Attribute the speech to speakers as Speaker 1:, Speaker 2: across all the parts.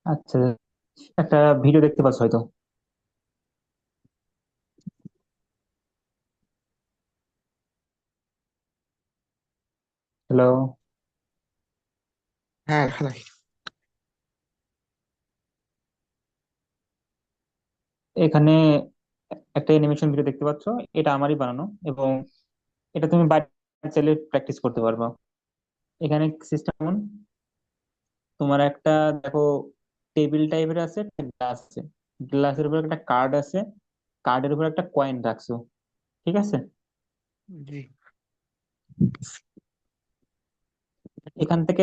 Speaker 1: আচ্ছা, একটা ভিডিও দেখতে পাচ্ছ হয়তো। হ্যালো।
Speaker 2: হ্যাঁ খালাই।
Speaker 1: এখানে একটা অ্যানিমেশন ভিডিও দেখতে পাচ্ছ। এটা আমারই বানানো, এবং এটা তুমি বাইরে চাইলে প্র্যাকটিস করতে পারবা। এখানে সিস্টেম, তোমার একটা, দেখো, টেবিল টাইপের আছে, একটা গ্লাস আছে। গ্লাসের উপর একটা কার্ড আছে, কার্ডের উপর একটা কয়েন রাখছো। ঠিক আছে?
Speaker 2: জি।
Speaker 1: এখান থেকে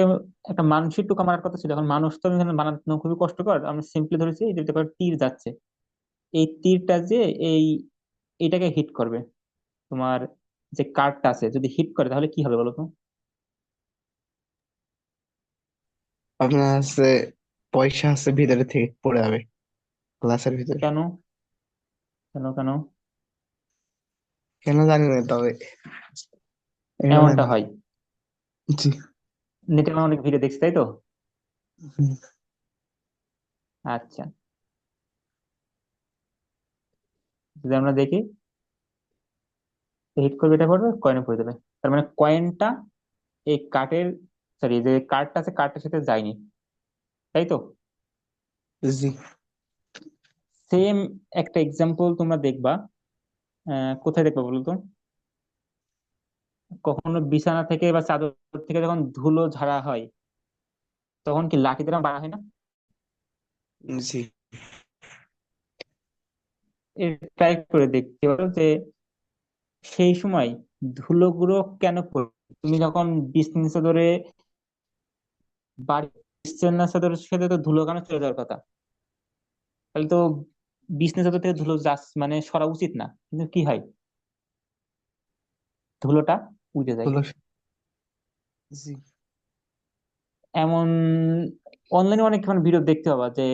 Speaker 1: একটা মানুষের টুকা মারার কথা ছিল, এখন মানুষ তো এখানে বানানো খুবই কষ্টকর। আমি সিম্পলি ধরেছি এই যে দেখো তীর যাচ্ছে, এই তীরটা যে এই এইটাকে হিট করবে। তোমার যে কার্ডটা আছে যদি হিট করে তাহলে কি হবে বলো তো?
Speaker 2: আপনার আছে পয়সা আছে ভিতরে থেকে পড়ে যাবে ক্লাসের ভিতরে।
Speaker 1: কেন? কেন?
Speaker 2: কেন জানি না, তবে এটা
Speaker 1: এমনটা
Speaker 2: জানি।
Speaker 1: হয়।
Speaker 2: জি।
Speaker 1: নেটে আমি অনেক ভিডিও দেখছি, তাই তো।
Speaker 2: হুম,
Speaker 1: আচ্ছা, যদি আমরা দেখি, হিট করবে, এটা পড়বে, কয়েনে পড়ে যাবে। তার মানে কয়েনটা এই কার্ডের, সরি, যে কার্ডটা আছে কার্ডটার সাথে যায়নি, তাই তো।
Speaker 2: জি।
Speaker 1: সেম একটা এক্সাম্পল তোমরা দেখবা, কোথায় দেখবা বলো তো? কখনো বিছানা থেকে বা চাদর থেকে যখন ধুলো ঝাড়া হয়, তখন কি লাঠি দ্বারা মারা হয় না?
Speaker 2: জি।
Speaker 1: ট্রাই করে দেখতে পারো যে সেই সময় ধুলোগুলো কেন পড়ে। তুমি যখন বিছানা চাদরে বাড়ি, বিছানা চাদরের সাথে তো ধুলো কেন চলে যাওয়ার কথা, তাহলে তো বিছানা চাদর থেকে ধুলো মানে সরা উচিত না, কিন্তু কি হয়, ধুলোটা উঠে যায়।
Speaker 2: হলো। জি।
Speaker 1: এমন অনলাইনে অনেক ভিডিও দেখতে পাবা যে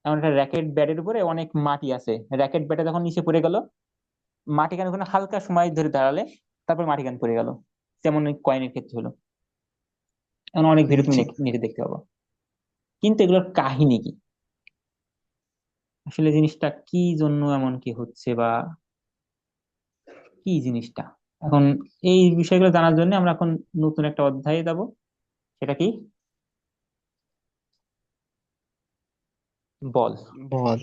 Speaker 1: এমন একটা র্যাকেট ব্যাটের উপরে অনেক মাটি আছে, র্যাকেট ব্যাটে যখন নিচে পড়ে গেল, মাটি কেন ওখানে হালকা সময় ধরে দাঁড়ালে তারপর মাটি কেন পড়ে গেল, যেমন ওই কয়েনের ক্ষেত্রে হলো। এমন অনেক ভিডিও তুমি
Speaker 2: জি।
Speaker 1: নেটে দেখতে পাবো। কিন্তু এগুলোর কাহিনী কি, আসলে জিনিসটা কি জন্য এমন কি হচ্ছে, বা কি জিনিসটা, এখন এই বিষয়গুলো জানার জন্য আমরা এখন নতুন একটা অধ্যায়ে যাব। সেটা কি? বল।
Speaker 2: বল।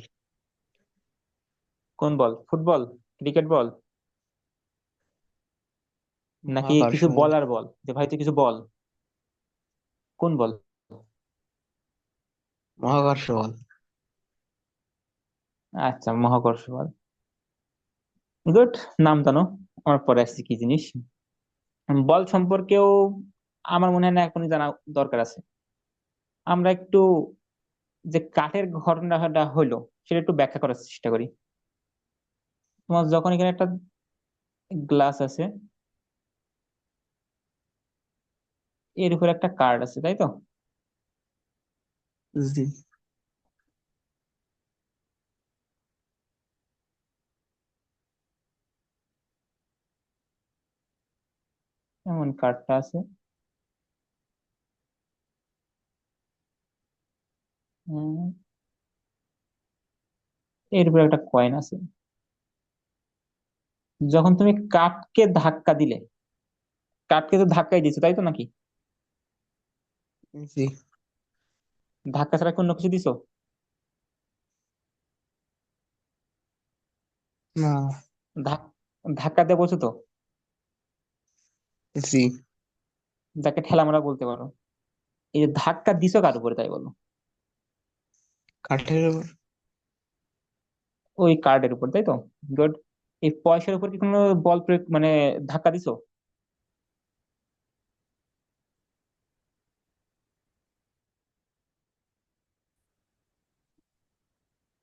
Speaker 1: কোন বল? ফুটবল? Cricket ball? নাকি
Speaker 2: মহাকর্ষ
Speaker 1: কিছু
Speaker 2: বল।
Speaker 1: বলার বল, যে ভাই তুই কিছু বল? কোন বল?
Speaker 2: মহাকর্ষ বল।
Speaker 1: আচ্ছা, মহাকর্ষ বল। গুড। নাম জানো। আমার পরে আসছে কি জিনিস, বল সম্পর্কেও আমার মনে হয় না এখনই জানা দরকার আছে। আমরা একটু যে কাঠের ঘটনাটা হইলো সেটা একটু ব্যাখ্যা করার চেষ্টা করি। তোমার যখন এখানে একটা গ্লাস আছে, এর উপর একটা কার্ড আছে, তাই তো।
Speaker 2: জি।
Speaker 1: এমন কার্ডটা আছে, উম, এর উপর একটা কয়েন আছে। যখন তুমি কাঠকে ধাক্কা দিলে, কাঠকে তো ধাক্কাই দিছো, তাই তো নাকি?
Speaker 2: জি।
Speaker 1: ধাক্কা ছাড়া কি অন্য কিছু দিছো?
Speaker 2: না।
Speaker 1: ধাক- ধাক্কা দিয়ে বলছো তো,
Speaker 2: জি।
Speaker 1: যাকে ঠেলা মারা বলতে পারো। এই যে ধাক্কা দিছো কার উপরে তাই বলো?
Speaker 2: কাঠের উপর।
Speaker 1: ওই কার্ডের উপর, তাই তো। গুড। এই পয়সার উপর কি কোনো বল প্রয়োগ, মানে ধাক্কা দিছো?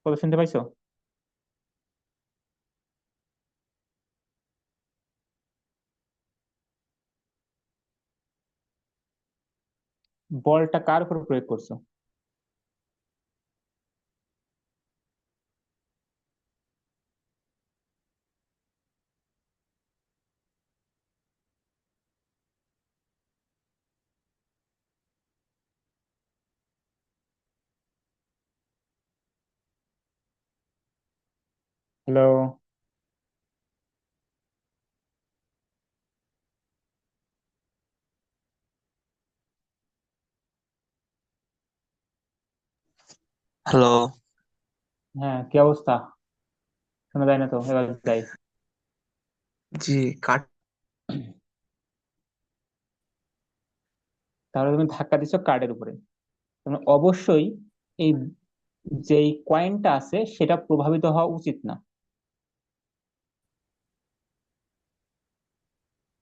Speaker 1: কথা শুনতে পাইছো? বলটা কার উপর প্রয়োগ করছো? হ্যালো।
Speaker 3: হ্যালো।
Speaker 1: হ্যাঁ, কি অবস্থা? শোনা যায় না তো, এবার যাই।
Speaker 2: জি। কাট।
Speaker 1: তাহলে তুমি ধাক্কা দিছো কার্ডের উপরে, তুমি অবশ্যই এই যেই কয়েনটা আছে সেটা প্রভাবিত হওয়া উচিত না।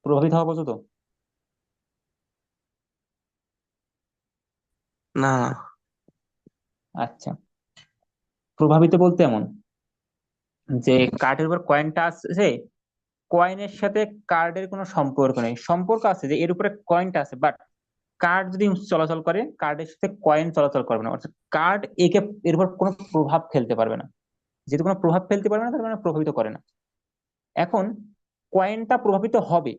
Speaker 1: প্রভাবিত হওয়া বোঝো তো?
Speaker 2: না।
Speaker 1: আচ্ছা, প্রভাবিত বলতে এমন যে কার্ডের উপর কয়েনটা আছে, কয়েনের সাথে কার্ডের কোনো সম্পর্ক নেই। সম্পর্ক আছে যে এর উপরে কয়েনটা আছে, বাট কার্ড যদি চলাচল করে কার্ডের সাথে কয়েন চলাচল করবে না, অর্থাৎ কার্ড একে এর উপর কোনো প্রভাব ফেলতে পারবে না। যেহেতু কোনো প্রভাব ফেলতে পারবে না, তার মানে প্রভাবিত করে না। এখন কয়েনটা প্রভাবিত হবে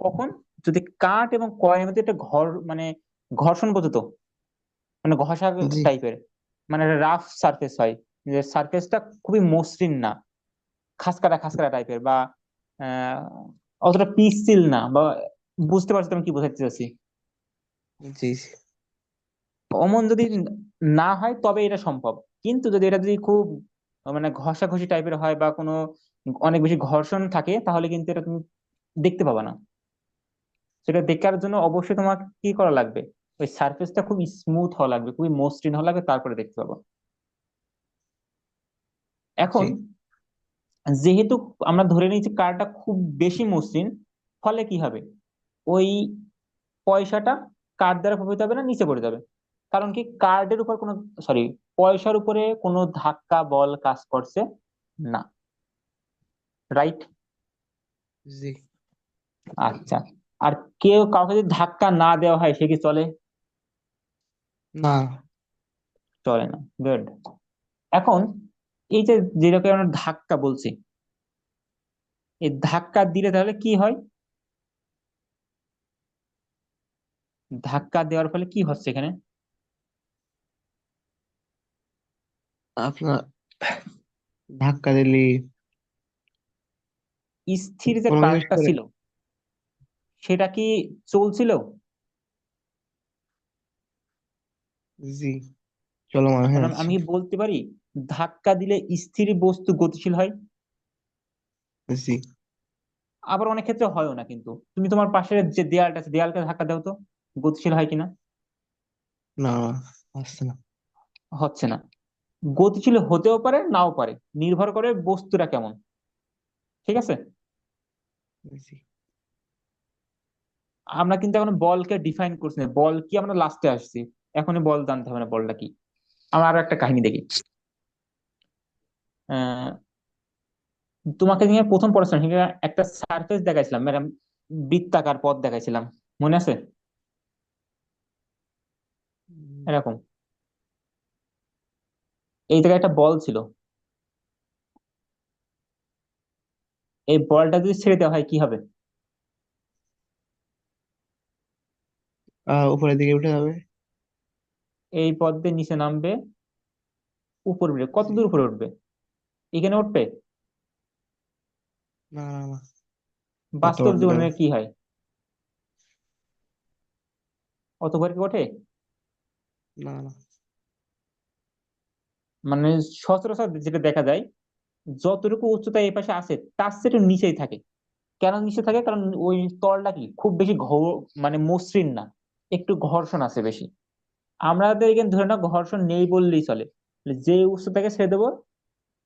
Speaker 1: কখন? যদি কার্ড এবং কয়েনের মধ্যে একটা মানে ঘর্ষণ বোঝো তো, মানে ঘষা
Speaker 2: জি
Speaker 1: টাইপের, মানে রাফ সারফেস হয়, যে সারফেসটা খুবই মসৃণ না, খাসকাটা খাসকাটা টাইপের, বা আহ অতটা পিচ্ছিল না, বা বুঝতে পারছো তুমি কি বোঝাতে চাচ্ছি?
Speaker 2: জি জি।
Speaker 1: অমন যদি না হয় তবে এটা সম্ভব। কিন্তু যদি এটা যদি খুব মানে ঘষাঘষি টাইপের হয় বা কোনো অনেক বেশি ঘর্ষণ থাকে, তাহলে কিন্তু এটা তুমি দেখতে পাবা না। সেটা দেখার জন্য অবশ্যই তোমার কি করা লাগবে, ওই সারফেসটা খুব স্মুথ হওয়া লাগবে, খুবই মসৃণ হওয়া লাগবে, তারপরে দেখতে পাবো।
Speaker 2: জি।
Speaker 1: এখন যেহেতু আমরা ধরে নিয়েছি কার্ডটা খুব বেশি মসৃণ, ফলে কি হবে, ওই পয়সাটা কার্ড দ্বারা প্রভাবিত হবে না, নিচে পড়ে যাবে। কারণ কি, কার্ডের উপর কোনো, সরি, পয়সার উপরে কোনো ধাক্কা বল কাজ করছে না। রাইট?
Speaker 2: জি।
Speaker 1: আচ্ছা, আর কেউ কাউকে যদি ধাক্কা না দেওয়া হয় সে কি চলে?
Speaker 2: না।
Speaker 1: চলে না। গুড। এখন এই যে যেটাকে আমরা ধাক্কা বলছি, এই ধাক্কা দিলে তাহলে কি হয়? ধাক্কা দেওয়ার ফলে কি হচ্ছে এখানে?
Speaker 2: আপনার ধাক্কা দিলি
Speaker 1: স্থির যে
Speaker 2: কোনো কিছু
Speaker 1: কার্ডটা
Speaker 2: সরে।
Speaker 1: ছিল সেটা কি চলছিল?
Speaker 2: জি। চলমান হয়ে
Speaker 1: কারণ
Speaker 2: আছে।
Speaker 1: আমি কি বলতে পারি ধাক্কা দিলে স্থির বস্তু গতিশীল হয়?
Speaker 2: জি।
Speaker 1: আবার অনেক ক্ষেত্রে হয়ও না, কিন্তু তুমি তোমার পাশের যে দেয়ালটা আছে দেয়ালকে ধাক্কা দাও তো, গতিশীল হয় কিনা?
Speaker 2: না, আসছে না।
Speaker 1: হচ্ছে না। গতিশীল হতেও পারে নাও পারে, নির্ভর করে বস্তুটা কেমন। ঠিক আছে?
Speaker 2: জি।
Speaker 1: আমরা কিন্তু এখন বলকে ডিফাইন করছি না, বল কি আমরা লাস্টে আসছি। এখনই বল জানতে হবে না বলটা কি। আমরা আরো একটা কাহিনী দেখি। আহ তোমাকে নিয়ে প্রথম পড়াশোনা সেখানে একটা সারফেস দেখাইছিলাম ম্যাডাম, বৃত্তাকার পথ দেখাইছিলাম, মনে আছে?
Speaker 2: উম,
Speaker 1: এরকম এই জায়গায় একটা বল ছিল। এই বলটা যদি ছেড়ে দেওয়া হয় কি হবে?
Speaker 2: উপরের দিকে উঠে যাবে।
Speaker 1: এই পথ দিয়ে নিচে নামবে, উপর উঠবে। কত
Speaker 2: জি।
Speaker 1: দূর উপরে উঠবে? এখানে উঠবে?
Speaker 2: না না না। অত
Speaker 1: বাস্তব
Speaker 2: উঠবে
Speaker 1: জীবনে
Speaker 2: না।
Speaker 1: কি হয়? অত উপরে কি ওঠে?
Speaker 2: না না।
Speaker 1: মানে সচরাচর যেটা দেখা যায়, যতটুকু উচ্চতা এই পাশে আছে তার চেয়ে একটু নিচেই থাকে। কেন নিচে থাকে? কারণ ওই তলটা কি খুব বেশি মানে মসৃণ না, একটু ঘর্ষণ আছে বেশি। আমাদের এখানে ধরে নাও ঘর্ষণ নেই বললেই চলে, যে উচ্চতাকে ছেড়ে দেবো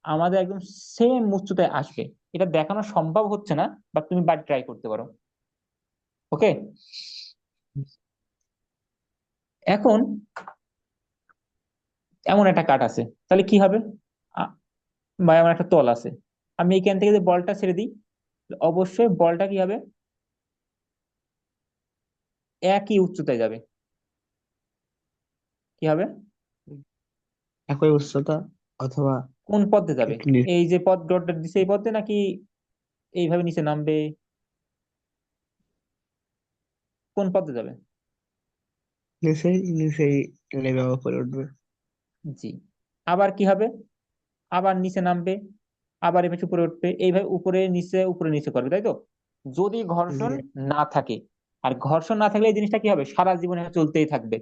Speaker 1: আমাদের একদম সেম উচ্চতায় আসবে। এটা দেখানো সম্ভব হচ্ছে না, বাট তুমি বাড়ি ট্রাই করতে পারো। ওকে? এখন এমন একটা কাঠ আছে, তাহলে কি হবে? আ- বা এমন একটা তল আছে, আমি এখান থেকে যে বলটা ছেড়ে দিই, অবশ্যই বলটা কি হবে, একই উচ্চতায় যাবে। কি হবে?
Speaker 2: একই উচ্চতা, অথবা
Speaker 1: কোন পথে যাবে?
Speaker 2: একটু
Speaker 1: এই যে পথ ডট দিছে এই পথে, নাকি এইভাবে নিচে নামবে? কোন পথে যাবে?
Speaker 2: নিচেই নিচেই নেমে উপরে উঠবে।
Speaker 1: জি। আবার কি হবে? আবার নিচে নামবে, আবার এই পাশে উপরে উঠবে, এইভাবে উপরে নিচে করবে, তাই তো? যদি ঘর্ষণ
Speaker 2: জি
Speaker 1: না থাকে, আর ঘর্ষণ না থাকলে এই জিনিসটা কি হবে, সারা জীবনে চলতেই থাকবে,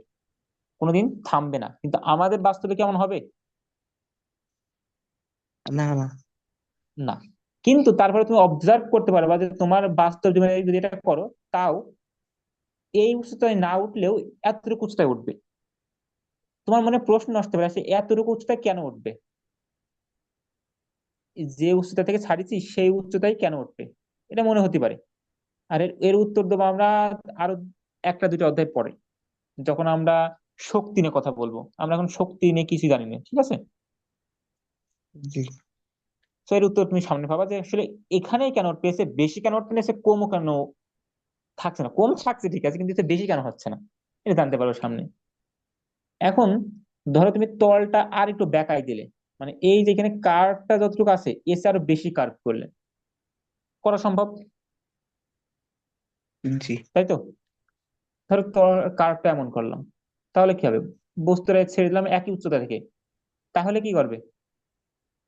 Speaker 1: কোনোদিন থামবে না। কিন্তু আমাদের বাস্তবে কেমন হবে?
Speaker 2: না না।
Speaker 1: না। কিন্তু তারপরে তুমি অবজার্ভ করতে পারবা যে তোমার বাস্তব জীবনে যদি এটা করো, তাও এই উচ্চতায় না উঠলেও এতটুকু উচ্চতায় উঠবে। তোমার মনে প্রশ্ন আসতে পারে, সে এতটুকু উচ্চতায় কেন উঠবে? যে উচ্চতা থেকে ছাড়িছি সেই উচ্চতায় কেন উঠবে, এটা মনে হতে পারে। আর এর এর উত্তর দেবো আমরা আরো একটা দুটো অধ্যায় পরে, যখন আমরা শক্তি নিয়ে কথা বলবো। আমরা এখন শক্তি নিয়ে কিছু জানি না, ঠিক আছে?
Speaker 2: জি
Speaker 1: তো এর উত্তর তুমি সামনে পাবা যে আসলে এখানেই কেন পেয়েছে, বেশি কেন উঠবে না, সে কমও কেন থাকছে না। কম থাকছে ঠিক আছে, কিন্তু সে বেশি কেন হচ্ছে না, এটা জানতে পারবো সামনে। এখন ধরো তুমি তলটা আর একটু বেঁকাই দিলে, মানে এই যে এখানে কার্ভটা যতটুকু আছে এসে আরো বেশি কার্ভ করলে, করা সম্ভব,
Speaker 2: জি।
Speaker 1: তাই তো? ধরো কার্ভটা এমন করলাম, তাহলে কি হবে? বস্তুটা ছেড়ে দিলাম একই উচ্চতা থেকে, তাহলে কি করবে?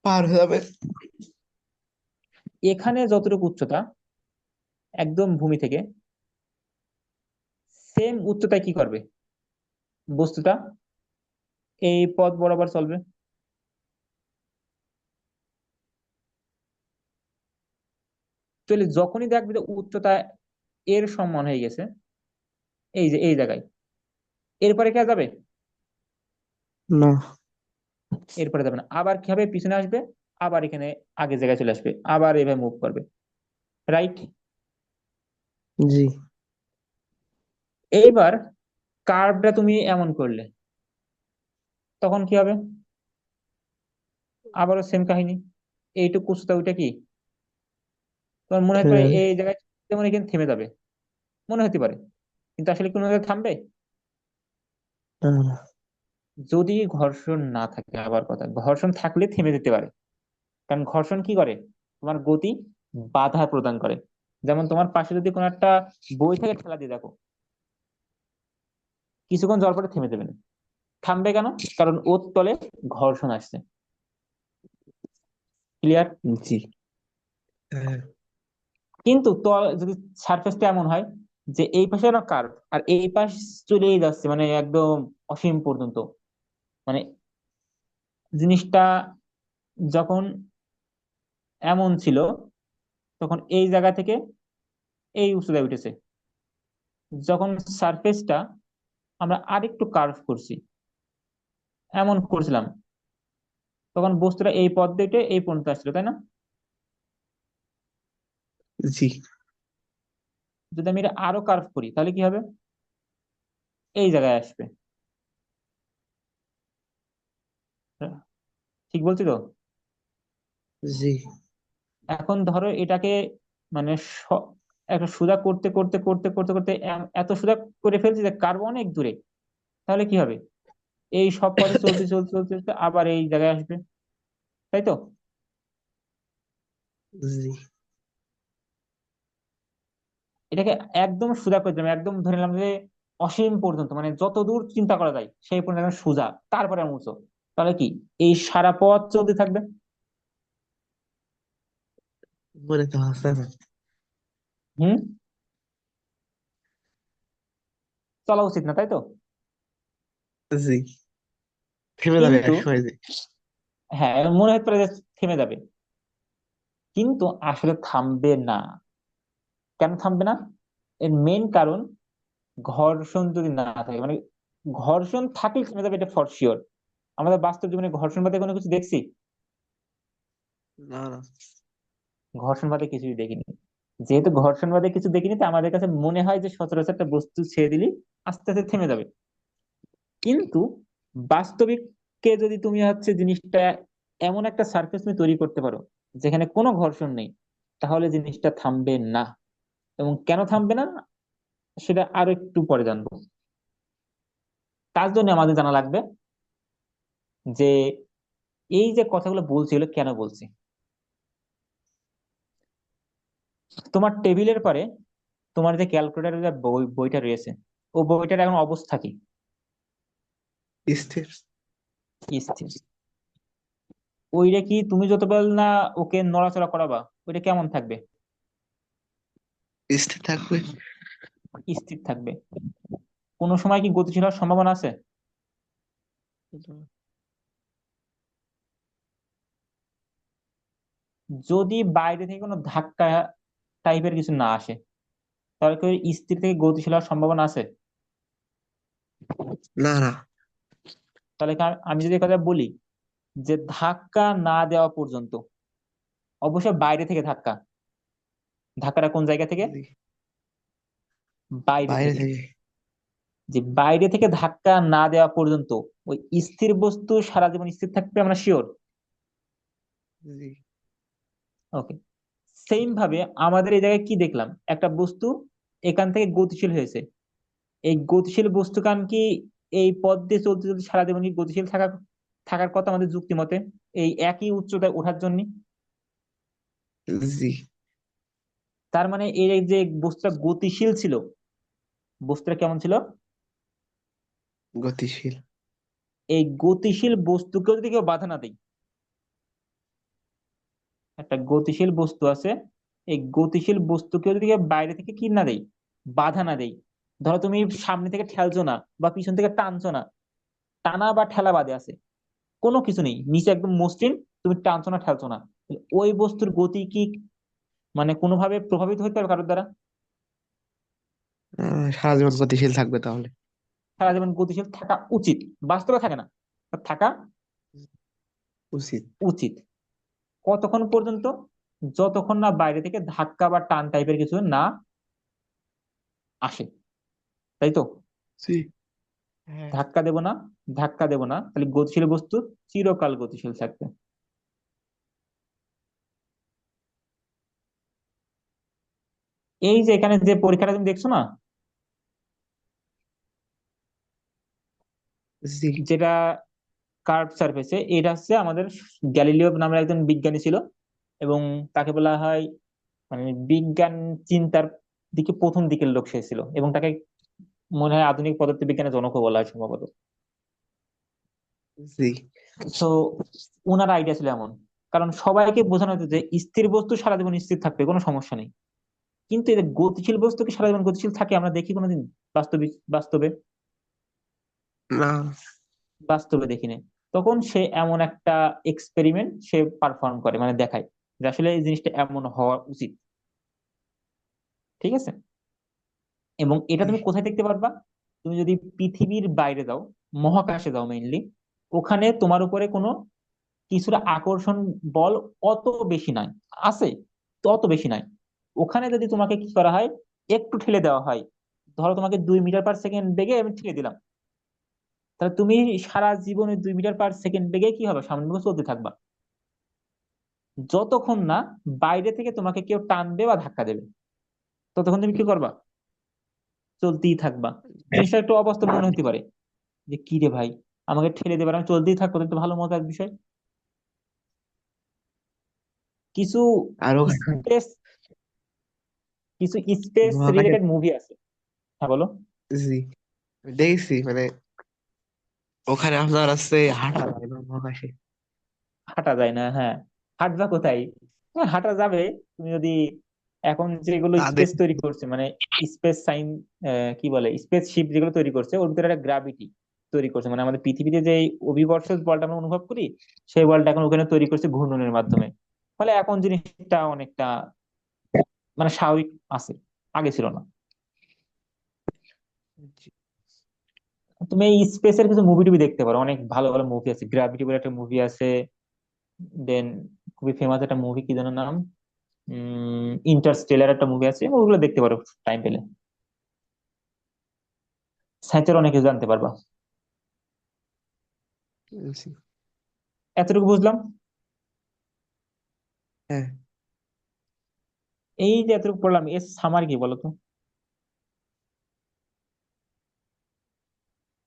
Speaker 2: পার হয়ে যাবে।
Speaker 1: এখানে যতটুকু উচ্চতা একদম ভূমি থেকে, সেম উচ্চতায় কি করবে বস্তুটা? এই পথ বরাবর চলবে। চলে যখনই দেখবে যে উচ্চতা এর সমান হয়ে গেছে, এই যে এই জায়গায়, এরপরে কে যাবে?
Speaker 2: না।
Speaker 1: এরপরে যাবে না, আবার কি হবে, পিছনে আসবে, আবার এখানে আগের জায়গায় চলে আসবে, আবার এভাবে মুভ করবে, রাইট?
Speaker 2: জি
Speaker 1: এইবার কার্ভটা তুমি এমন করলে, তখন কি হবে? আবারও সেম কাহিনী, এইটুকু উচ্চতা ওইটা কি তোমার মনে হতে
Speaker 2: থেমে
Speaker 1: পারে
Speaker 2: যাবে।
Speaker 1: এই জায়গায়, যেমন এখানে থেমে যাবে, মনে হতে পারে, কিন্তু আসলে কোনো জায়গায় থামবে?
Speaker 2: না না।
Speaker 1: যদি ঘর্ষণ না থাকে, আবার কথা, ঘর্ষণ থাকলে থেমে যেতে পারে। কারণ ঘর্ষণ কি করে, তোমার গতি বাধা প্রদান করে। যেমন তোমার পাশে যদি কোনো একটা বই থেকে ঠেলা দিয়ে দেখো, কিছুক্ষণ যাওয়ার পরে থেমে দেবে না। থামবে কেন? কারণ ওর তলে ঘর্ষণ আসছে। ক্লিয়ার?
Speaker 2: জি হ্যাঁ।
Speaker 1: কিন্তু যদি সারফেসটা এমন হয় যে এই পাশে না কার্ভ, আর এই পাশ চলেই যাচ্ছে, মানে একদম অসীম পর্যন্ত, মানে জিনিসটা যখন এমন ছিল, তখন এই জায়গা থেকে এই উচ্চতায় উঠেছে। যখন সারফেসটা আমরা আরেকটু কার্ভ করছি, এমন করছিলাম, তখন বস্তুটা এই পথ দিয়ে এই পর্যন্ত আসছিল, তাই না?
Speaker 2: জি
Speaker 1: যদি আমি এটা আরো কার্ভ করি, তাহলে কি হবে? এই জায়গায় আসবে। ঠিক বলছি তো?
Speaker 2: জি।
Speaker 1: এখন ধরো এটাকে মানে একটা সোজা করতে করতে করতে করতে করতে এত সোজা করে ফেলছি যে কার্ভ অনেক দূরে, তাহলে কি হবে? এই সব পথে চলতে চলতে চলতে চলতে আবার এই জায়গায় আসবে, তাই তো?
Speaker 2: জি
Speaker 1: এটাকে একদম সোজা করে দিলাম, একদম ধরে নিলাম যে অসীম পর্যন্ত, মানে যত দূর চিন্তা করা যায় সেই পর্যন্ত একদম সোজা, তারপরে আমি উঁচু, তাহলে কি এই সারা পথ চলতে থাকবে?
Speaker 2: মনে তো আসে না।
Speaker 1: হুম, চলা উচিত না, তাই তো?
Speaker 2: জি থেমে যাবে
Speaker 1: কিন্তু
Speaker 2: এক সময় যে।
Speaker 1: হ্যাঁ, মনে হতে পারে যে থেমে যাবে, কিন্তু আসলে থামবে না। কেন থামবে না? এর মেইন কারণ, ঘর্ষণ যদি না থাকে, মানে ঘর্ষণ থাকলে থেমে যাবে এটা ফর শিওর। আমাদের বাস্তব জীবনে ঘর্ষণ বাদে কোনো কিছু দেখছি?
Speaker 2: না না।
Speaker 1: ঘর্ষণ বাদে কিছুই দেখিনি। যেহেতু ঘর্ষণ বাদে কিছু দেখিনি, তো আমাদের কাছে মনে হয় যে সচরাচর একটা বস্তু ছেড়ে দিলি আস্তে আস্তে থেমে যাবে। কিন্তু বাস্তবিককে যদি তুমি জিনিসটা এমন একটা সার্ফেস তুমি তৈরি করতে পারো যেখানে কোনো ঘর্ষণ নেই, তাহলে জিনিসটা থামবে না। এবং কেন থামবে না সেটা আরো একটু পরে জানবো। তার জন্য আমাদের জানা লাগবে যে এই যে কথাগুলো বলছি এগুলো কেন বলছি। তোমার টেবিলের পরে তোমার যে ক্যালকুলেটরের যে বইটা রয়েছে, ও বইটার এখন অবস্থা কি?
Speaker 2: স্থির।
Speaker 1: স্থির। ওইটা কি তুমি যতবেল না ওকে নড়াচড়া করাবা, ওইটা কেমন থাকবে?
Speaker 2: স্থির থাকবে।
Speaker 1: স্থির থাকবে। কোনো সময় কি গতিশীল হওয়ার সম্ভাবনা আছে? যদি বাইরে থেকে কোনো ধাক্কা টাইপের কিছু না আসে, তাহলে কি ওই স্থির থেকে গতিশীল হওয়ার সম্ভাবনা আছে?
Speaker 2: না না।
Speaker 1: তাহলে কি আমি যদি এই কথা বলি যে ধাক্কা না দেওয়া পর্যন্ত, অবশ্যই বাইরে থেকে ধাক্কা, ধাক্কাটা কোন জায়গা থেকে?
Speaker 2: জি,
Speaker 1: বাইরে
Speaker 2: বাইরে
Speaker 1: থেকে।
Speaker 2: থেকে।
Speaker 1: যে বাইরে থেকে ধাক্কা না দেওয়া পর্যন্ত ওই স্থির বস্তু সারা জীবন স্থির থাকবে, আমরা শিওর?
Speaker 2: জি।
Speaker 1: ওকে। সেম ভাবে আমাদের এই জায়গায় কি দেখলাম, একটা বস্তু এখান থেকে গতিশীল হয়েছে। এই গতিশীল বস্তুকান কি এই পথ দিয়ে চলতে চলতে সারা জীবন কি গতিশীল থাকার কথা আমাদের যুক্তি মতে, এই একই উচ্চতায় ওঠার জন্য?
Speaker 2: জি।
Speaker 1: তার মানে এই যে বস্তুটা গতিশীল ছিল, বস্তুটা কেমন ছিল?
Speaker 2: গতিশীল।
Speaker 1: এই গতিশীল বস্তুকেও যদি কেউ বাধা না দেয়, একটা গতিশীল বস্তু আছে, এই গতিশীল বস্তুকেও যদি কেউ বাইরে থেকে কি না দেয়, বাধা না দেয়, ধরো তুমি সামনে থেকে ঠেলছো না বা পিছন থেকে টানছো না, টানা বা ঠেলা বাদে আছে, কোনো কিছু নেই, নিচে একদম মসৃণ, তুমি টানছো না ঠেলছো না, তাহলে ওই বস্তুর গতি কি মানে কোনোভাবে প্রভাবিত হতে পারবে কারোর দ্বারা?
Speaker 2: সারা জীবন গতিশীল থাকবে তাহলে।
Speaker 1: সারা জীবন গতিশীল থাকা উচিত, বাস্তবে থাকে না, থাকা
Speaker 2: উচিত।
Speaker 1: উচিত। কতক্ষণ পর্যন্ত? যতক্ষণ না বাইরে থেকে ধাক্কা বা টান টাইপের কিছু না আসে, তাই তো?
Speaker 2: জি। হ্যাঁ।
Speaker 1: ধাক্কা দেব না, ধাক্কা দেব না, তাহলে গতিশীল বস্তু চিরকাল গতিশীল থাকবে। এই যে এখানে যে পরীক্ষাটা তুমি দেখছো না,
Speaker 2: জি।
Speaker 1: যেটা কার্ভ সারফেসে, এটা হচ্ছে আমাদের গ্যালিলিও নামের একজন বিজ্ঞানী ছিল, এবং তাকে বলা হয় মানে বিজ্ঞান চিন্তার দিকে প্রথম দিকের লোক সে ছিল, এবং তাকে মনে হয় আধুনিক পদার্থবিজ্ঞানের জনকও বলা হয় সম্ভবত।
Speaker 2: জি।
Speaker 1: তো ওনার আইডিয়া ছিল এমন, কারণ সবাইকে বোঝানো হতো যে স্থির বস্তু সারা জীবন স্থির থাকবে, কোনো সমস্যা নেই। কিন্তু এই যে গতিশীল বস্তু কি সারা জীবন গতিশীল থাকে আমরা দেখি কোনোদিন? বাস্তবে বাস্তবে
Speaker 2: না।
Speaker 1: বাস্তবে দেখিনি। তখন সে এমন একটা এক্সপেরিমেন্ট সে পারফর্ম করে, মানে দেখায় যে আসলে এই জিনিসটা এমন হওয়া উচিত। ঠিক আছে? এবং এটা
Speaker 2: জি।
Speaker 1: তুমি কোথায় দেখতে পারবা? তুমি যদি পৃথিবীর বাইরে যাও, মহাকাশে যাও মেইনলি, ওখানে তোমার উপরে কোনো কিছুটা আকর্ষণ বল অত বেশি নাই, আছে তো অত বেশি নাই। ওখানে যদি তোমাকে কি করা হয়, একটু ঠেলে দেওয়া হয়, ধরো তোমাকে 2 মিটার পার সেকেন্ড বেগে আমি ঠেলে দিলাম, তাহলে তুমি সারা জীবনে 2 মিটার পার সেকেন্ড বেগে কি হবে, সামনের দিকে চলতে থাকবা, যতক্ষণ না বাইরে থেকে তোমাকে কেউ টানবে বা ধাক্কা দেবে, ততক্ষণ তুমি কি করবা? চলতেই থাকবা। জিনিসটা একটু অবাস্তব মনে হতে পারে, যে কি রে ভাই, আমাকে ঠেলে দেবে আর আমি চলতেই থাকবো, তো ভালো মজার বিষয়। কিছু
Speaker 2: আরো।
Speaker 1: স্পেস কিছু স্পেস
Speaker 2: মহাকাশে।
Speaker 1: রিলেটেড মুভি আছে। হ্যাঁ বলো।
Speaker 2: জি। দেখছি মানে ওখানে আপনার আছে হাঁটা যায় না মহাকাশে।
Speaker 1: হাঁটা যায় না, হ্যাঁ। হাঁটবা কোথায়? হ্যাঁ, হাঁটা যাবে। তুমি যদি এখন যেগুলো
Speaker 2: তাদের।
Speaker 1: স্পেস তৈরি করছে, মানে স্পেস সাইন, কি বলে, স্পেস শিপ যেগুলো তৈরি করছে, ওর ভিতরে একটা গ্রাভিটি তৈরি করছে, মানে আমাদের পৃথিবীতে যে এই অভিবর্ষ বলটা আমরা অনুভব করি, সেই বলটা এখন ওখানে তৈরি করছে ঘূর্ণনের মাধ্যমে। ফলে এখন জিনিসটা অনেকটা মানে স্বাভাবিক আছে, আগে ছিল না।
Speaker 2: জি।
Speaker 1: তুমি এই স্পেসের কিছু মুভি টুভি দেখতে পারো, অনেক ভালো ভালো মুভি আছে। গ্র্যাভিটি বলে একটা মুভি আছে, দেন খুবই ফেমাস একটা মুভি, কি যেন নাম, ইন্টারস্টেলার একটা মুভি আছে, ওগুলো দেখতে পারো টাইম পেলে। সায়েন্সের অনেক কিছু জানতে পারবা।
Speaker 2: জি।
Speaker 1: এতটুকু বুঝলাম।
Speaker 2: হ্যাঁ।
Speaker 1: এই যে এতটুকু পড়লাম, এর সামার কি বলতো?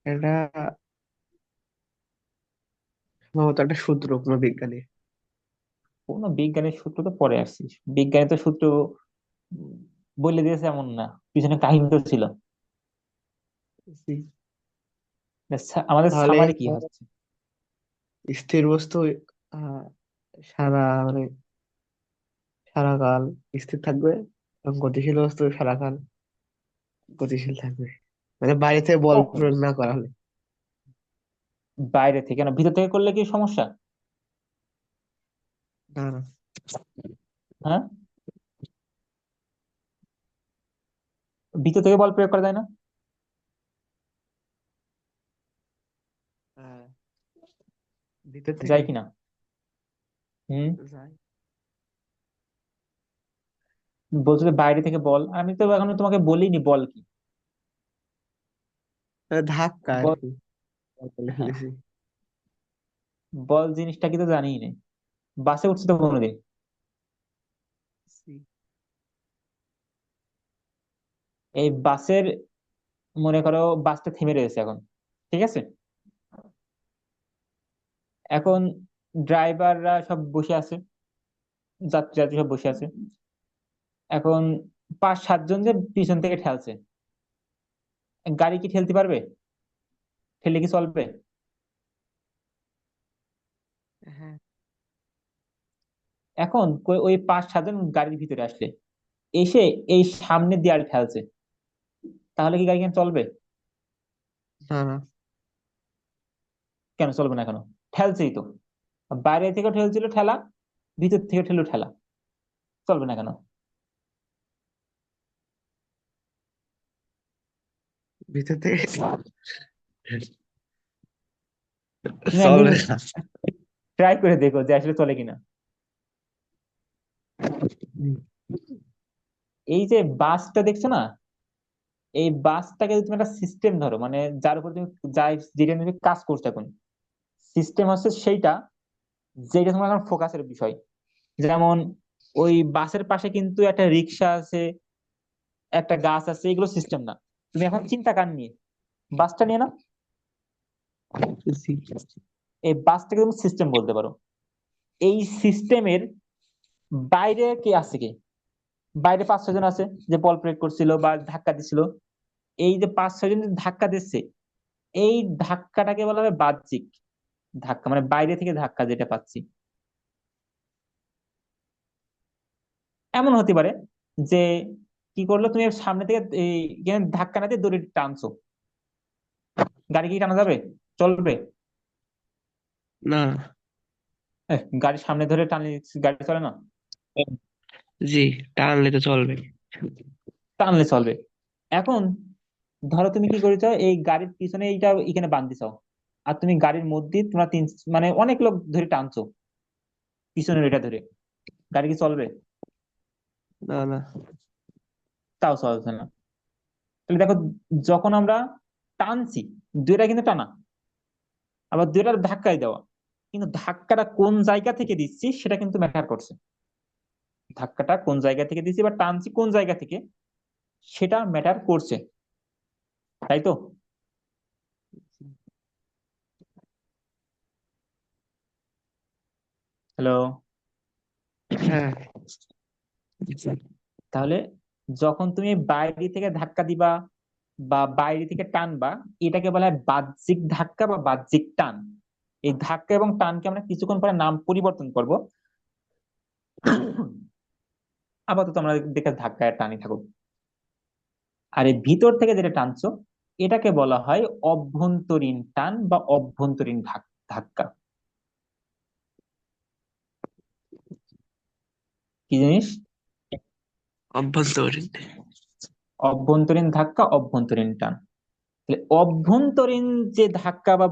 Speaker 2: এটা সম্ভবত একটা সূত্র কোনো বিজ্ঞানী।
Speaker 1: কোন বিজ্ঞানের সূত্র তো পরে আসছিস, বিজ্ঞানী তো সূত্র উম, বলে দিয়েছে এমন না, পিছনে কাহিনী তো ছিল।
Speaker 2: জি।
Speaker 1: আমাদের
Speaker 2: তাহলে
Speaker 1: সামারি কি হচ্ছে?
Speaker 2: স্থির বস্তু আহ, সারা মানে সারাকাল স্থির থাকবে এবং গতিশীল বস্তু সারাকাল গতিশীল থাকবে, মানে বাইরে থেকে বল
Speaker 1: কখন?
Speaker 2: প্রয়োগ না করা হলে।
Speaker 1: বাইরে থেকে না, ভিতর থেকে করলে কি সমস্যা?
Speaker 2: না না।
Speaker 1: হ্যাঁ, ভিতর থেকে বল প্রয়োগ করা যায় না?
Speaker 2: আহ, ভিতর থেকে
Speaker 1: যায় কিনা? হুম।
Speaker 2: যায়।
Speaker 1: বলছো যে বাইরে থেকে বল, আমি তো এখনো তোমাকে বলিনি বল কি।
Speaker 2: ধাক্কা আর
Speaker 1: বল,
Speaker 2: কি, বলে
Speaker 1: হ্যাঁ,
Speaker 2: ফেলেছি।
Speaker 1: বল জিনিসটা কি তো জানিই না। বাসে উঠছি তো কোনোদিন?
Speaker 2: সি।
Speaker 1: এই বাসের, মনে করো বাসটা থেমে রয়েছে এখন, ঠিক আছে? এখন ড্রাইভাররা সব বসে আছে, যাত্রী যাত্রী সব বসে আছে। এখন 5-7 জন যে পিছন থেকে ঠেলছে, গাড়ি কি ঠেলতে পারবে? ঠেলে কি চলবে?
Speaker 2: হ্যাঁ।
Speaker 1: এখন ওই 5-7 জন গাড়ির ভিতরে আসলে, এসে এই সামনে দেয়াল ঠেলছে, তাহলে কি গাড়ি কেন চলবে?
Speaker 2: না না।
Speaker 1: কেন চলবে না? কেন? ঠেলছেই তো, বাইরে থেকে ঠেলছিল ঠেলা, ভিতর থেকে ঠেলো ঠেলা, চলবে না কেন?
Speaker 2: ভিতর থেকে
Speaker 1: তুমি একদিন
Speaker 2: চলবে না।
Speaker 1: ট্রাই করে দেখো যে আসলে চলে কিনা।
Speaker 2: হুম।
Speaker 1: এই যে বাসটা দেখছো না, এই বাসটাকে যদি তুমি একটা সিস্টেম ধরো, মানে যার উপর তুমি, যাই যেটা নিয়ে তুমি কাজ করছো এখন, সিস্টেম হচ্ছে সেইটা, যেটা তোমার এখন ফোকাসের বিষয়। যেমন ওই বাসের পাশে কিন্তু একটা রিক্সা আছে, একটা গাছ আছে, এগুলো সিস্টেম না। তুমি এখন চিন্তা কার নিয়ে? বাসটা নিয়ে না?
Speaker 2: সি।
Speaker 1: এই বাসটাকে তুমি সিস্টেম বলতে পারো। এই সিস্টেমের বাইরে কে আছে? কে বাইরে? 5-6 জন আছে যে বল প্রয়োগ করছিল বা ধাক্কা দিছিল। এই যে 5-6 জন যে ধাক্কা দিচ্ছে, এই ধাক্কাটাকে বলা হবে বাহ্যিক ধাক্কা, মানে বাইরে থেকে ধাক্কা যেটা পাচ্ছি। এমন হতে পারে যে কি করলো, তুমি সামনে থেকে এই ধাক্কা না দিয়ে দড়ি টানছো, গাড়ি কি টানা যাবে? চলবে?
Speaker 2: না।
Speaker 1: গাড়ি সামনে ধরে টানলে গাড়ি চলে না?
Speaker 2: জি, টানলে তো চলবে।
Speaker 1: টানলে চলবে। এখন ধরো তুমি কি করেছো, এই গাড়ির পিছনে এইটা এখানে বাঁধতে চাও, আর তুমি গাড়ির মধ্যে তোমরা মানে অনেক লোক ধরে টানছো পিছনের এটা ধরে, গাড়ি কি চলবে?
Speaker 2: না না।
Speaker 1: তাও চলছে না। তাহলে দেখো, যখন আমরা টানছি, দুইটা কিন্তু টানা, আবার দুইটার ধাক্কাই দেওয়া, কিন্তু ধাক্কাটা কোন জায়গা থেকে দিচ্ছি সেটা কিন্তু ম্যাটার করছে। ধাক্কাটা কোন জায়গা থেকে দিচ্ছি বা টানছি কোন জায়গা থেকে, সেটা ম্যাটার করছে, তাই তো? হ্যালো?
Speaker 2: হ্যাঁ।
Speaker 1: তাহলে যখন তুমি বাইরে থেকে ধাক্কা দিবা বা বাইরে থেকে টানবা, এটাকে বলা হয় বাহ্যিক ধাক্কা বা বাহ্যিক টান। এই ধাক্কা এবং টানকে আমরা কিছুক্ষণ পরে নাম পরিবর্তন করব। আপাতত আমরা দেখে ধাক্কা আর টানি থাকুক। আর এই ভিতর থেকে যেটা টানছো, এটাকে বলা হয় অভ্যন্তরীণ টান বা অভ্যন্তরীণ ধাক্কা। কি জিনিস?
Speaker 2: অভ্যন্তরীণ।
Speaker 1: অভ্যন্তরীণ ধাক্কা, অভ্যন্তরীণ টান। তাহলে অভ্যন্তরীণ যে ধাক্কা বা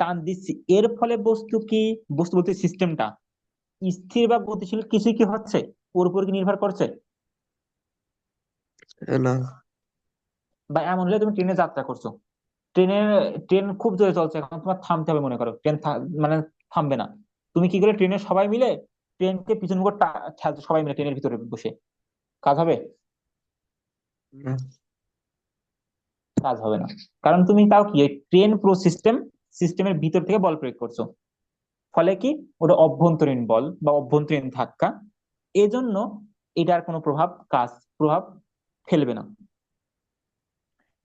Speaker 1: টান দিচ্ছি, এর ফলে বস্তু কি, বস্তু বলতে সিস্টেমটা স্থির বা গতিশীল কিছুই কি হচ্ছে? ওর উপর কি নির্ভর করছে?
Speaker 2: না
Speaker 1: বা এমন হলে তুমি ট্রেনে যাত্রা করছো, ট্রেনে, ট্রেন খুব জোরে চলছে, এখন তোমার থামতে হবে, মনে করো ট্রেন মানে থামবে না। তুমি কি করে, ট্রেনের সবাই মিলে ট্রেনকে পিছন মুখ ঠেলছো, সবাই মিলে ট্রেনের ভিতরে বসে, কাজ হবে?
Speaker 2: না।
Speaker 1: কাজ হবে না। কারণ তুমি তাও কি, ট্রেন পুরো সিস্টেম, সিস্টেমের ভিতর থেকে বল প্রয়োগ করছো, ফলে কি, ওটা অভ্যন্তরীণ বল বা অভ্যন্তরীণ ধাক্কা। এজন্য এটার কোনো প্রভাব ফেলবে না।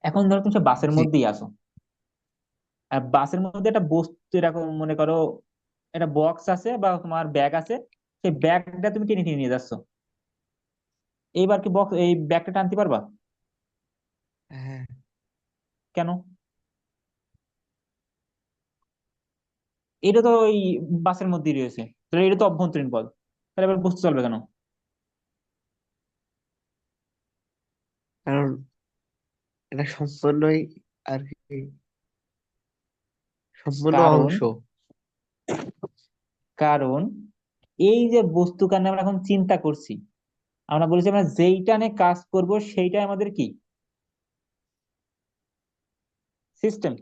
Speaker 1: এখন ধরো তুমি সে বাসের
Speaker 2: জি।
Speaker 1: মধ্যেই আসো, আর বাসের মধ্যে একটা বস্তু এরকম মনে করো একটা বক্স আছে বা তোমার ব্যাগ আছে, সেই ব্যাগটা তুমি টেনে টেনে নিয়ে যাচ্ছ। এইবার কি বক্স এই ব্যাগটা টানতে পারবা?
Speaker 2: হ্যাঁ,
Speaker 1: কেন? এটা তো ওই বাসের মধ্যেই রয়েছে, তাহলে এটা তো অভ্যন্তরীণ বল। তাহলে এবার বস্তু চলবে কেন?
Speaker 2: কারণ এটা সম্পূর্ণই আর কি সম্পূর্ণ
Speaker 1: কারণ
Speaker 2: অংশ।
Speaker 1: কারণ এই যে বস্তু কারণে আমরা এখন চিন্তা করছি, আমরা বলেছি আমরা যেইটা নিয়ে কাজ করব সেইটাই আমাদের কি সিস্টেম।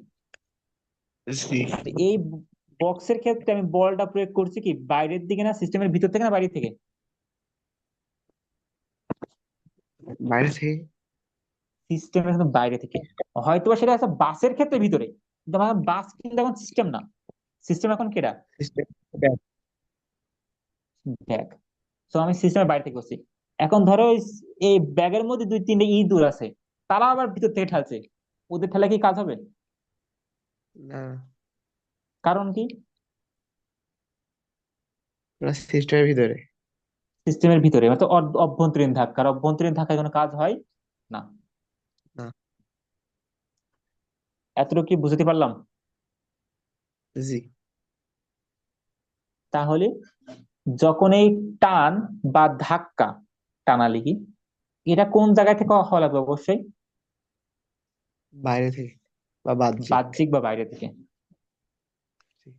Speaker 2: জি,
Speaker 1: এই বক্সের ক্ষেত্রে আমি বলটা প্রয়োগ করছি কি বাইরের দিকে না সিস্টেমের ভিতর থেকে না বাইরে থেকে?
Speaker 2: বাইরে থেকে।
Speaker 1: সিস্টেমের কিন্তু বাইরে থেকে। হয়তোবা সেটা আছে বাসের ক্ষেত্রে ভিতরে, কিন্তু আমার বাস কিন্তু এখন সিস্টেম না। সিস্টেম এখন কেডা?
Speaker 2: সিস্টেম।
Speaker 1: ব্যাগ। তো আমি সিস্টেমের বাইরে থেকে করছি। এখন ধরো এই ব্যাগের মধ্যে দুই তিনটে ইঁদুর আছে, তারা আবার ভিতর থেকে ঠেলছে, ওদের ঠেলা কি কাজ হবে?
Speaker 2: না,
Speaker 1: কারণ কি?
Speaker 2: ওরা সিস্টেমের ভিতরে।
Speaker 1: সিস্টেমের ভিতরে মানে তো অভ্যন্তরীণ ধাক্কা, আর অভ্যন্তরীণ ধাক্কায় কোনো কাজ হয় না।
Speaker 2: না।
Speaker 1: এতটুকু কি বুঝতে পারলাম?
Speaker 2: জি,
Speaker 1: তাহলে যখন এই টান বা ধাক্কা, টানালি কি, এটা কোন জায়গা থেকে হওয়া লাগবে অবশ্যই?
Speaker 2: বাইরে থেকে বা বাহ্যিক।
Speaker 1: বাহ্যিক বা বাইরে থেকে।
Speaker 2: জি।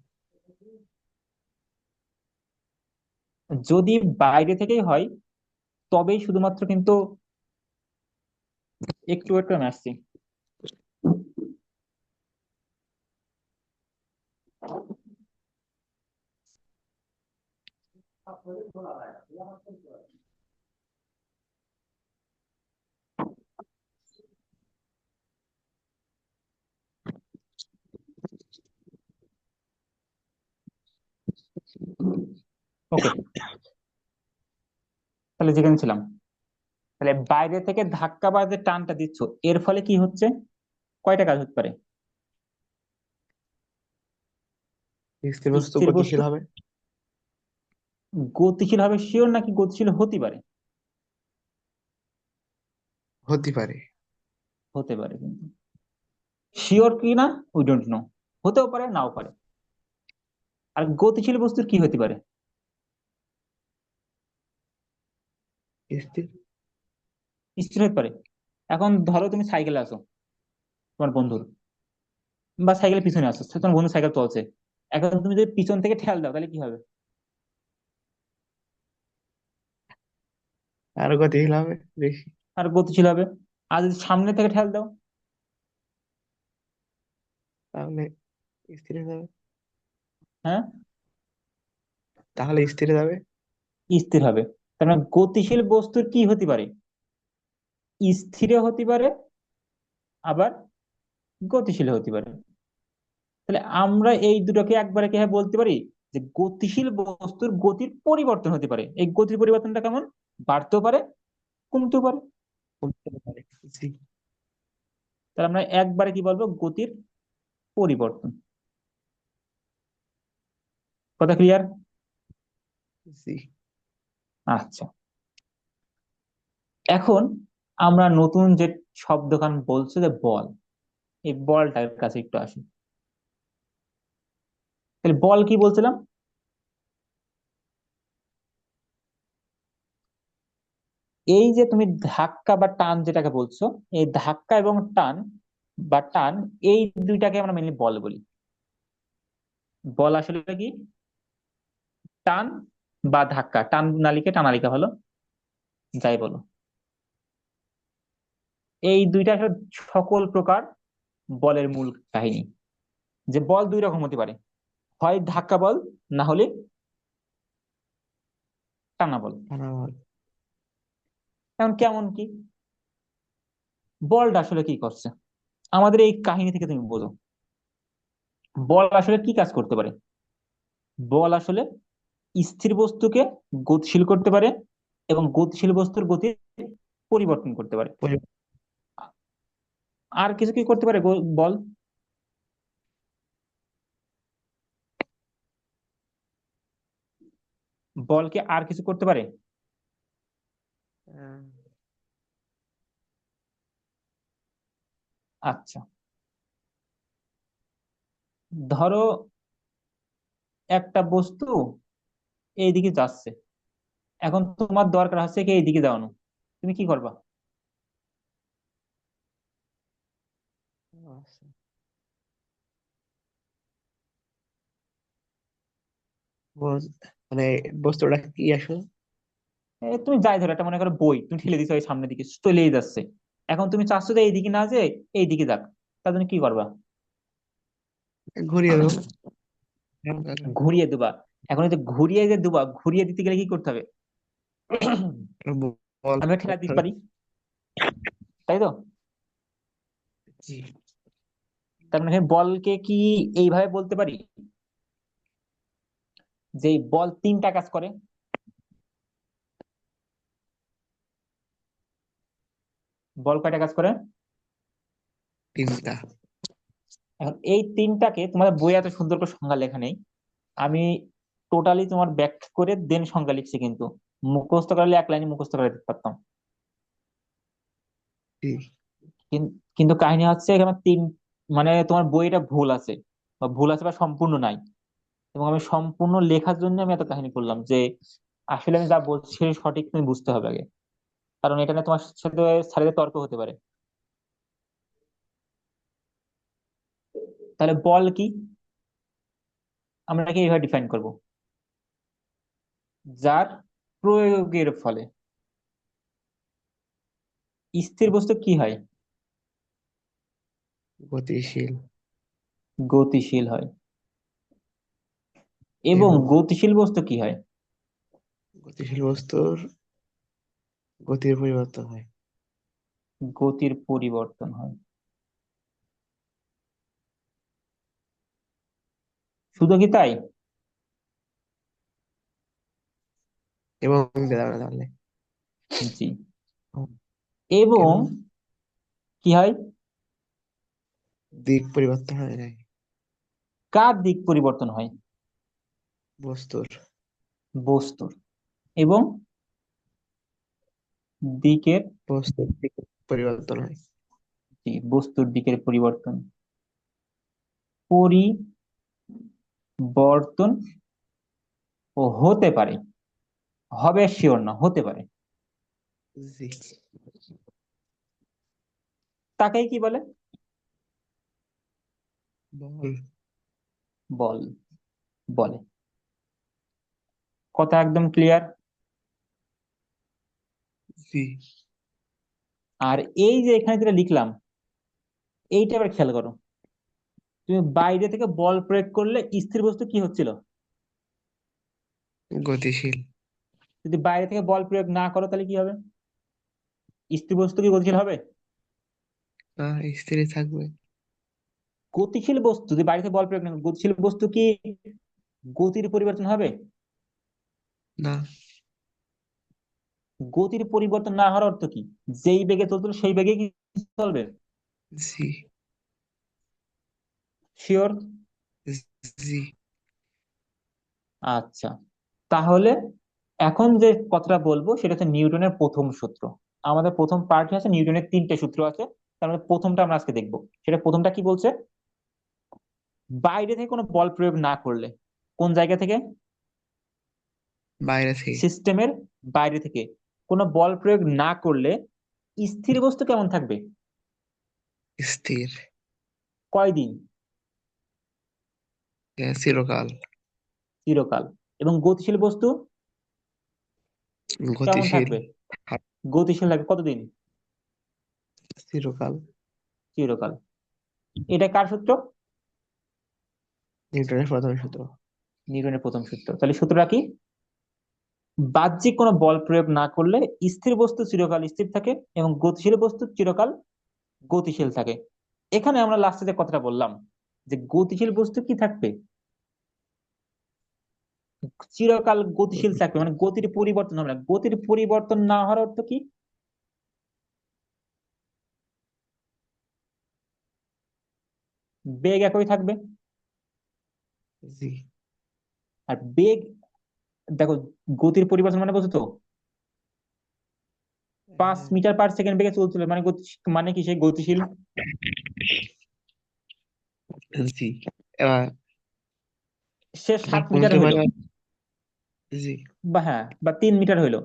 Speaker 1: যদি বাইরে থেকেই হয় তবেই শুধুমাত্র কিন্তু, একটু একটু আমি আসছি। ওকে, তাহলে যেখানে ছিলাম, তাহলে বাইরে থেকে ধাক্কা বা যে টানটা দিচ্ছ, এর ফলে কি হচ্ছে, কয়টা কাজ হতে পারে?
Speaker 2: স্থির বস্তু
Speaker 1: স্থির বস্তু
Speaker 2: গতিশীল হবে।
Speaker 1: গতিশীল হবে শিওর, নাকি গতিশীল হতে পারে?
Speaker 2: হতে পারে।
Speaker 1: হতে পারে, কিন্তু শিওর কি না উই ডোন্ট নো। হতেও পারে নাও পারে। আর গতিশীল বস্তুর কি হতে পারে?
Speaker 2: স্থির।
Speaker 1: স্থির হতে পারে। এখন ধরো তুমি সাইকেলে আছো তোমার বন্ধুর, বা সাইকেলের পিছনে আছো, তোমার বন্ধু সাইকেল চলছে, এখন তুমি যদি পিছন থেকে ঠেল দাও তাহলে কি হবে?
Speaker 2: আরো গতিশীল হবে বেশি।
Speaker 1: আর গতিশীল হবে। আর যদি সামনে থেকে ঠেল দাও?
Speaker 2: তাহলে স্থির হয়ে যাবে।
Speaker 1: হ্যাঁ,
Speaker 2: তাহলে স্থির হয়ে যাবে।
Speaker 1: স্থির হবে। তার মানে গতিশীল বস্তুর কি হতে পারে, স্থির হতে পারে, আবার গতিশীল হতে পারে। তাহলে আমরা এই দুটোকে একবারে কি ভাবে বলতে পারি, যে গতিশীল বস্তুর গতির পরিবর্তন হতে পারে। এই গতির পরিবর্তনটা কেমন, বাড়তেও পারে কমতেও পারে।
Speaker 2: করতে পারে। জি।
Speaker 1: তাহলে আমরা একবারে কি বলবো, গতির পরিবর্তন। কথা ক্লিয়ার?
Speaker 2: জি।
Speaker 1: আচ্ছা, এখন আমরা নতুন যে শব্দখান বলছো যে বল, এই বলটার কাছে একটু আসি। তাহলে বল কি বলছিলাম? এই যে তুমি ধাক্কা বা টান যেটাকে বলছো, এই ধাক্কা এবং টান বা টান, এই দুইটাকে আমরা মেনলি বল বলি। বল আসলে কি, টান বা ধাক্কা, টান নালিকা টানালিকা হলো, যাই বলো, এই দুইটা আসলে সকল প্রকার বলের মূল কাহিনী। যে বল দুই রকম হতে পারে, হয় ধাক্কা বল, না হলে টানা বল।
Speaker 2: টানা বল।
Speaker 1: এখন কেমন কি বলটা আসলে কি করছে, আমাদের এই কাহিনী থেকে তুমি বোঝো বল আসলে কি কাজ করতে পারে। বল আসলে স্থির বস্তুকে গতিশীল করতে পারে, এবং গতিশীল বস্তুর গতির পরিবর্তন করতে পারে।
Speaker 2: পরি-
Speaker 1: আর কিছু কি করতে পারে বল? বলকে আর কিছু করতে পারে?
Speaker 2: আহ,
Speaker 1: আচ্ছা, ধরো একটা বস্তু এইদিকে যাচ্ছে, এখন তোমার দরকার হচ্ছে কি এইদিকে যাওয়ানো, তুমি কি করবা?
Speaker 2: আচ্ছা। মানে বস্তুটা কি আসলে?
Speaker 1: তুমি যাই ধরো, একটা মনে করো বই তুমি ঠেলে দিছো এই সামনের দিকে, চলেই যাচ্ছে, এখন তুমি চাচ্ছ যে এইদিকে না যে এইদিকে যাক, তার জন্য কি করবা?
Speaker 2: ঘুরিয়ে দেবো।
Speaker 1: ঘুরিয়ে দেবা। এখন এই যে ঘুরিয়ে যে দেবা, ঘুরিয়ে দিতে গেলে কি করতে হবে?
Speaker 2: বল
Speaker 1: আমি ঠেলা দিতে পারি, তাই তো?
Speaker 2: জি।
Speaker 1: তার মানে আমি বলকে কি এইভাবে বলতে পারি যে এই বল তিনটা কাজ করে? বল কয়টা কাজ করে?
Speaker 2: তিনটা।
Speaker 1: এখন এই তিনটাকে তোমাদের বইয়ে এত সুন্দর করে সংজ্ঞা লেখা নেই, আমি টোটালি তোমার ব্যাখ্যা করে দেন সংজ্ঞা লিখছি, কিন্তু মুখস্থ করলে এক লাইনে মুখস্থ করে দিতে পারতাম।
Speaker 2: জি।
Speaker 1: কিন্তু কাহিনী হচ্ছে এখানে মানে তোমার বইটা ভুল আছে, বা ভুল আছে বা সম্পূর্ণ নাই, এবং আমি সম্পূর্ণ লেখার জন্য আমি এত কাহিনী করলাম যে আসলে আমি যা বলছি সেটা সঠিক তুমি বুঝতে হবে আগে, কারণ এটা নিয়ে তোমার সাথে স্যারের তর্ক হতে পারে। তাহলে বল কি, আমরা কি এইভাবে ডিফাইন করব? যার প্রয়োগের ফলে স্থির বস্তু কি হয়?
Speaker 2: গতিশীল।
Speaker 1: গতিশীল হয়। এবং
Speaker 2: এবং
Speaker 1: গতিশীল বস্তু কি হয়?
Speaker 2: গতিশীল বস্তুর গতির পরিবর্তন হয়।
Speaker 1: গতির পরিবর্তন হয়। শুধু কি তাই?
Speaker 2: এবং দাঁড়ানো তাহলে
Speaker 1: জি। এবং
Speaker 2: এবং
Speaker 1: কি হয়?
Speaker 2: দিক পরিবর্তন হয় নাই
Speaker 1: কার দিক পরিবর্তন হয়?
Speaker 2: বস্তুর।
Speaker 1: বস্তুর। এবং দিকের,
Speaker 2: বস্তুর দিক পরিবর্তন হয়।
Speaker 1: জি, বস্তুর দিকের পরিবর্তন, পরিবর্তন ও হতে পারে, হবে শিওর না, হতে পারে,
Speaker 2: জি।
Speaker 1: তাকেই কি বলে?
Speaker 2: বল।
Speaker 1: বল বলে। কথা একদম ক্লিয়ার?
Speaker 2: জি।
Speaker 1: আর এই যে এখানে যেটা লিখলাম, এইটা আবার খেয়াল করো, তুমি বাইরে থেকে বল প্রয়োগ করলে স্থির বস্তু কি হচ্ছিল?
Speaker 2: গতিশীল।
Speaker 1: যদি বাইরে থেকে বল প্রয়োগ না করো তাহলে কি হবে? স্থির বস্তু কি গতিশীল হবে?
Speaker 2: না, স্থির থাকবে।
Speaker 1: গতিশীল বস্তু যদি বাইরে থেকে বল প্রয়োগ না করো, গতিশীল বস্তু কি গতির পরিবর্তন হবে?
Speaker 2: না।
Speaker 1: গতির পরিবর্তন না হওয়ার অর্থ কি? যেই বেগে চলছিল সেই বেগে কি চলবে?
Speaker 2: জি।
Speaker 1: শিওর?
Speaker 2: জি।
Speaker 1: আচ্ছা, তাহলে এখন যে কথাটা বলবো সেটা হচ্ছে নিউটনের প্রথম সূত্র। আমাদের প্রথম পার্টে আছে নিউটনের তিনটে সূত্র আছে, তার মধ্যে প্রথমটা আমরা আজকে দেখবো। সেটা প্রথমটা কি বলছে? বাইরে থেকে কোনো বল প্রয়োগ না করলে, কোন জায়গা থেকে?
Speaker 2: বাইরে থেকে।
Speaker 1: সিস্টেমের বাইরে থেকে কোনো বল প্রয়োগ না করলে স্থির বস্তু কেমন থাকবে?
Speaker 2: স্থির।
Speaker 1: কয়দিন?
Speaker 2: চিরকাল।
Speaker 1: চিরকাল। এবং গতিশীল বস্তু কেমন
Speaker 2: গতিশীল।
Speaker 1: থাকবে? গতিশীল থাকবে কতদিন?
Speaker 2: চিরকাল।
Speaker 1: চিরকাল। এটা কার সূত্র?
Speaker 2: নিউটনের প্রথম সূত্র।
Speaker 1: নিউটনের প্রথম সূত্র। তাহলে সূত্রটা কি? বাহ্যিক কোনো বল প্রয়োগ না করলে স্থির বস্তু চিরকাল স্থির থাকে এবং গতিশীল বস্তু চিরকাল গতিশীল থাকে। এখানে আমরা লাস্টে যে কথাটা বললাম যে গতিশীল বস্তু কি থাকবে? চিরকাল গতিশীল থাকবে, মানে গতির পরিবর্তন হবে না। গতির পরিবর্তন না হওয়ার অর্থ কি? বেগ একই থাকবে।
Speaker 2: জি।
Speaker 1: আর বেগ দেখো, গতির পরিবর্তন মানে বোঝো তো, 5 মিটার/সেকেন্ড বেগে চলছিল মানে মানে কি সে গতিশীল।
Speaker 2: জি। এবার
Speaker 1: সে
Speaker 2: এটা
Speaker 1: 7 মিটার
Speaker 2: বলতে
Speaker 1: হইলো,
Speaker 2: পারে। জি।
Speaker 1: বা হ্যাঁ, বা 3 মিটার হইলো,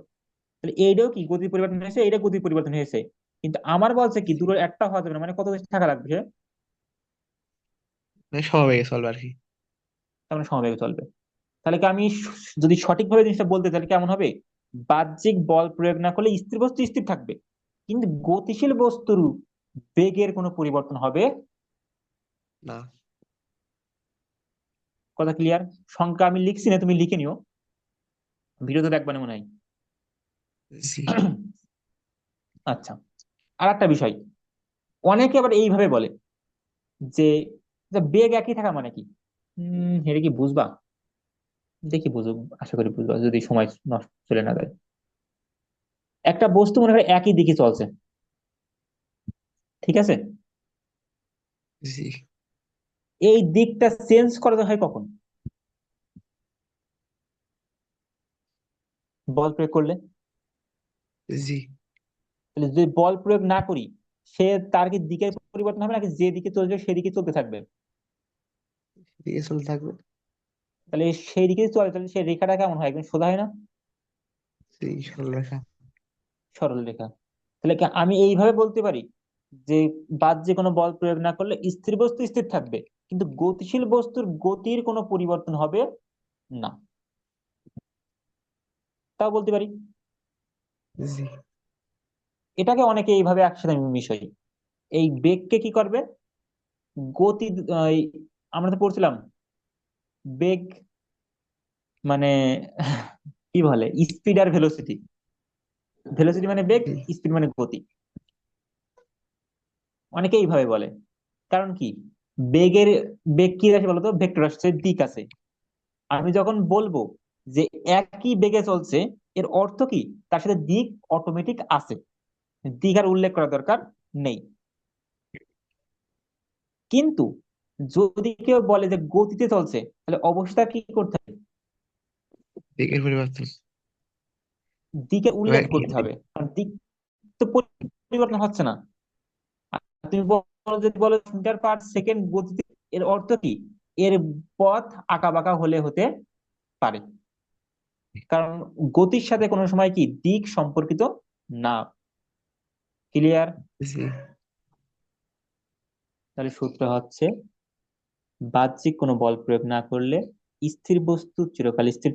Speaker 1: তাহলে এইটাও কি গতির পরিবর্তন হয়েছে, এইটা গতির পরিবর্তন হয়েছে। কিন্তু আমার বলছে কি দুটো একটা হওয়া যাবে না, মানে কত বেশি থাকা লাগবে সে,
Speaker 2: মানে স্বাভাবিক চলবে আর কি।
Speaker 1: তার মানে সমবেগে চলবে। তাহলে কি আমি যদি সঠিকভাবে জিনিসটা বলতে তাহলে কেমন হবে, বাহ্যিক বল প্রয়োগ না করলে স্থির বস্তু স্থির থাকবে, কিন্তু গতিশীল বস্তুর বেগের কোনো পরিবর্তন হবে
Speaker 2: না।
Speaker 1: কথা ক্লিয়ার? সংখ্যা আমি লিখছি না, তুমি লিখে নিও, ভিডিওতে দেখবা না মনে হয়।
Speaker 2: জি।
Speaker 1: আচ্ছা, আর একটা বিষয়, অনেকে আবার এইভাবে বলে যে যে বেগ একই থাকা মানে কি, এটা কি বুঝবা? দেখি বুঝো, আশা করি বুঝবা যদি সময় নষ্ট চলে না যায়। একটা বস্তু মনে হয় একই দিকে চলছে, ঠিক আছে,
Speaker 2: জি।
Speaker 1: এই দিকটা চেঞ্জ করা হয় কখন, বল প্রয়োগ করলে।
Speaker 2: জি।
Speaker 1: তাহলে যদি বল প্রয়োগ না করি, সে তার কি দিকের পরিবর্তন হবে নাকি যে দিকে চলছে সেদিকে চলতে থাকবে?
Speaker 2: এদিকে চলতে থাকবে।
Speaker 1: তাহলে সেই দিকে চলে, তাহলে সেই রেখাটা কেমন হয়, একদম সোজা হয় না,
Speaker 2: জি, সরলরেখা।
Speaker 1: সরল রেখা। তাহলে কি আমি এইভাবে বলতে পারি যে বাহ্যে কোনো বল প্রয়োগ না করলে স্থির বস্তু স্থির থাকবে, কিন্তু গতিশীল বস্তুর গতির কোনো পরিবর্তন হবে না, তাও বলতে পারি।
Speaker 2: জি।
Speaker 1: এটাকে অনেকে এইভাবে একসাথে মিশাই, এই বেগকে কি করবে, গতি, এই আমরা তো পড়ছিলাম বেগ মানে কি বলে, স্পিড আর ভেলোসিটি, ভেলোসিটি মানে বেগ,
Speaker 2: জি।
Speaker 1: স্পিড মানে গতি, অনেকে এইভাবে বলে। কারণ কি, বেগের, বেগ কি রাশি বলতো, ভেক্টর রাশি, দিক আছে। আমি যখন বলবো যে একই বেগে চলছে, এর অর্থ কি, তার সাথে দিক অটোমেটিক আছে, দিক আর উল্লেখ করার দরকার নেই। কিন্তু যদি কেউ বলে যে গতিতে চলছে, তাহলে অবশ্যই তার কি করতে হবে,
Speaker 2: দিকের পরিবর্তন।
Speaker 1: দিকে
Speaker 2: এবার
Speaker 1: উল্লেখ করতে হবে, কারণ দিক তো পরিবর্তন হচ্ছে না। আর তুমি বলো, যদি বলো মিটার/সেকেন্ড গতিতে, এর অর্থ কি, এর পথ আঁকা বাঁকা হলে হতে পারে, কারণ গতির সাথে কোনো সময় কি দিক সম্পর্কিত না। ক্লিয়ার?
Speaker 2: জি।
Speaker 1: তাহলে সূত্র হচ্ছে বাহ্যিক কোনো বল প্রয়োগ না করলে স্থির বস্তু চিরকাল স্থির থাকে।